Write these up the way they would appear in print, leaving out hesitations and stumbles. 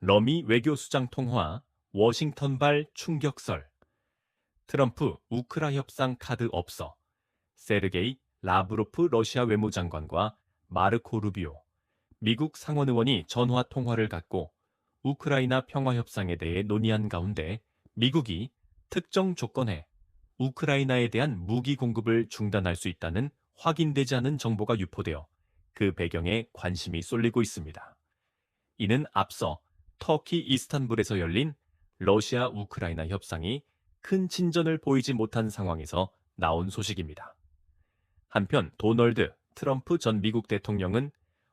러미 외교수장 통화, 워싱턴발 충격설, 트럼프 우크라 협상 카드 없어, 세르게이 라브로프 러시아 외무장관과 마르코 루비오, 미국 상원의원이 전화 통화를 갖고 우크라이나 평화협상에 대해 논의한 가운데 미국이 특정 조건에 우크라이나에 대한 무기 공급을 중단할 수 있다는 확인되지 않은 정보가 유포되어 그 배경에 관심이 쏠리고 있습니다. 이는 앞서 터키 이스탄불에서 열린 러시아 우크라이나 협상이 큰 진전을 보이지 못한 상황에서 나온 소식입니다. 한편 도널드 트럼프 전 미국 대통령은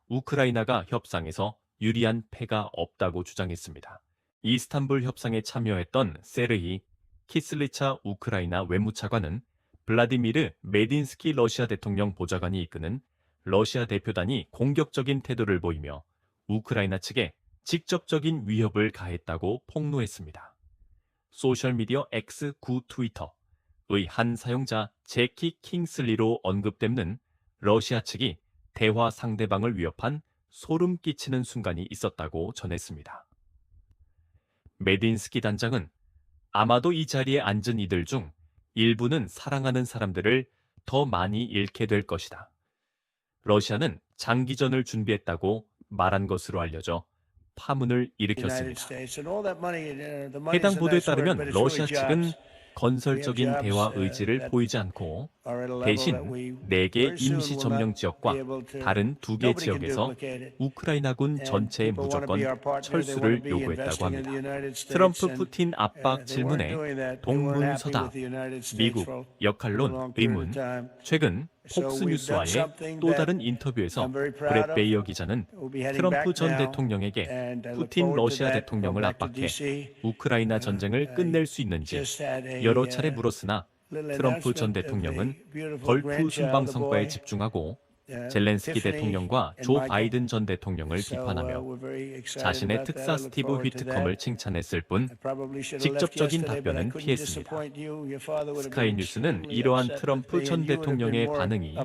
우크라이나가 협상에서 유리한 패가 없다고 주장했습니다. 이스탄불 협상에 참여했던 세르히 키슬리차 우크라이나 외무차관은 블라디미르 메딘스키 러시아 대통령 보좌관이 이끄는 러시아 대표단이 공격적인 태도를 보이며 우크라이나 측에 직접적인 위협을 가했다고 폭로했습니다. 소셜미디어 X 구 트위터의 한 사용자 제키 킹슬리로 언급되는 러시아 측이 대화 상대방을 위협한 소름 끼치는 순간이 있었다고 전했습니다. 메딘스키 단장은 아마도 이 자리에 앉은 이들 중 일부는 사랑하는 사람들을 더 많이 잃게 될 것이다. 러시아는 장기전을 준비했다고 말한 것으로 알려져 파문을 일으켰습니다. 해당 보도에 따르면 러시아 측은 건설적인 대화 의지를 보이지 않고 대신 4개 임시 점령 지역과 다른 2개 지역에서 우크라이나군 전체의 무조건 철수를 요구했다고 합니다. 트럼프 푸틴 압박 질문에 동문서답, 미국 역할론 의문, 최근 폭스뉴스와의 또 다른 인터뷰에서 브렛 베이어 기자는 트럼프 전 대통령에게 푸틴 러시아 대통령을 압박해 우크라이나 전쟁을 끝낼 수 있는지 여러 차례 물었으나 트럼프 전 대통령은 걸프 순방 성과에 집중하고 젤렌스키 대통령과 조 바이든 전 대통령을 비판하며 자신의 특사 스티브 휘트컴을 칭찬했을 뿐 직접적인 답변은 피했습니다. 스카이뉴스는 이러한 트럼프 전 대통령의 반응이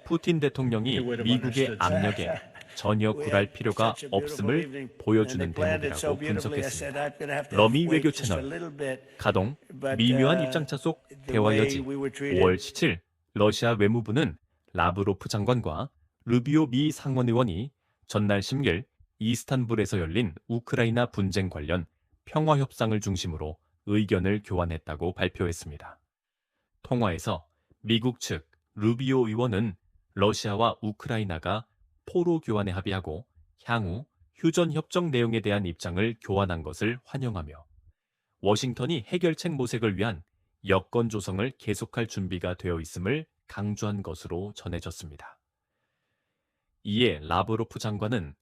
푸틴 대통령이 미국의 압력에 전혀 굴할 필요가 없음을 보여주는 대목이라고 분석했습니다. 러미 외교 채널 가동 미묘한 입장차 속 대화 여지 5월 17일 러시아 외무부는 라브로프 장관과 루비오 미 상원의원이 전날 10일 이스탄불에서 열린 우크라이나 분쟁 관련 평화협상을 중심으로 의견을 교환했다고 발표했습니다. 통화에서 미국 측 루비오 의원은 러시아와 우크라이나가 포로 교환에 합의하고 향후 휴전 협정 내용에 대한 입장을 교환한 것을 환영하며 워싱턴이 해결책 모색을 위한 여건 조성을 계속할 준비가 되어 있음을 강조한 것으로 전해졌습니다. 이에 라브로프 장관은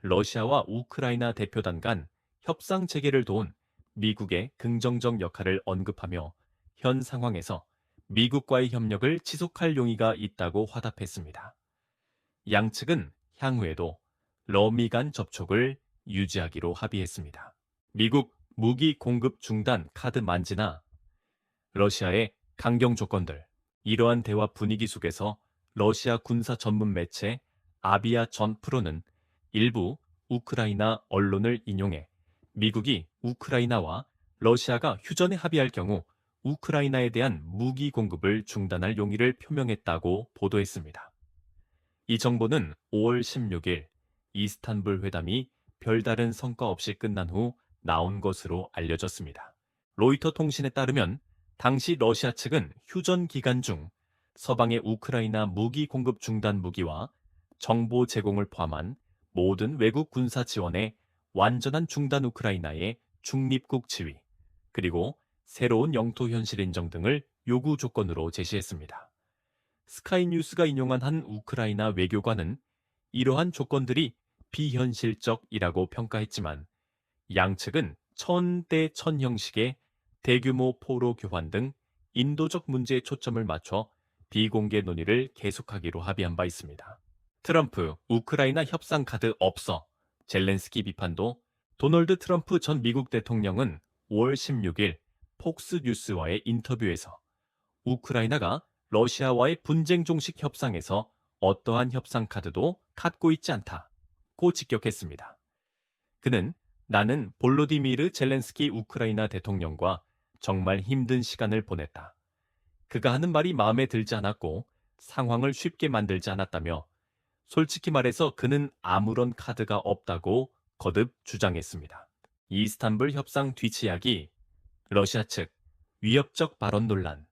러시아와 우크라이나 대표단 간 협상 재개를 도운 미국의 긍정적 역할을 언급하며 현 상황에서 미국과의 협력을 지속할 용의가 있다고 화답했습니다. 양측은 향후에도 러미 간 접촉을 유지하기로 합의했습니다. 미국 무기 공급 중단 카드 만지나 러시아의 강경 조건들, 이러한 대화 분위기 속에서 러시아 군사 전문 매체 아비아 전 프로는 일부 우크라이나 언론을 인용해 미국이 우크라이나와 러시아가 휴전에 합의할 경우 우크라이나에 대한 무기 공급을 중단할 용의를 표명했다고 보도했습니다. 이 정보는 5월 16일 이스탄불 회담이 별다른 성과 없이 끝난 후 나온 것으로 알려졌습니다. 로이터 통신에 따르면 당시 러시아 측은 휴전 기간 중 서방의 우크라이나 무기 공급 중단 무기와 정보 제공을 포함한 모든 외국 군사 지원의 완전한 중단 우크라이나의 중립국 지위, 그리고 새로운 영토 현실 인정 등을 요구 조건으로 제시했습니다. 스카이뉴스가 인용한 한 우크라이나 외교관은 이러한 조건들이 비현실적이라고 평가했지만 양측은 천대천 형식의 대규모 포로 교환 등 인도적 문제에 초점을 맞춰 비공개 논의를 계속하기로 합의한 바 있습니다. 트럼프 우크라이나 협상 카드 없어 젤렌스키 비판도 도널드 트럼프 전 미국 대통령은 5월 16일 폭스뉴스와의 인터뷰에서 우크라이나가 러시아와의 분쟁 종식 협상에서 어떠한 협상 카드도 갖고 있지 않다고 직격했습니다. 그는 나는 볼로디미르 젤렌스키 우크라이나 대통령과 정말 힘든 시간을 보냈다. 그가 하는 말이 마음에 들지 않았고 상황을 쉽게 만들지 않았다며 솔직히 말해서 그는 아무런 카드가 없다고 거듭 주장했습니다. 이스탄불 협상 뒤치약이 러시아 측 위협적 발언 논란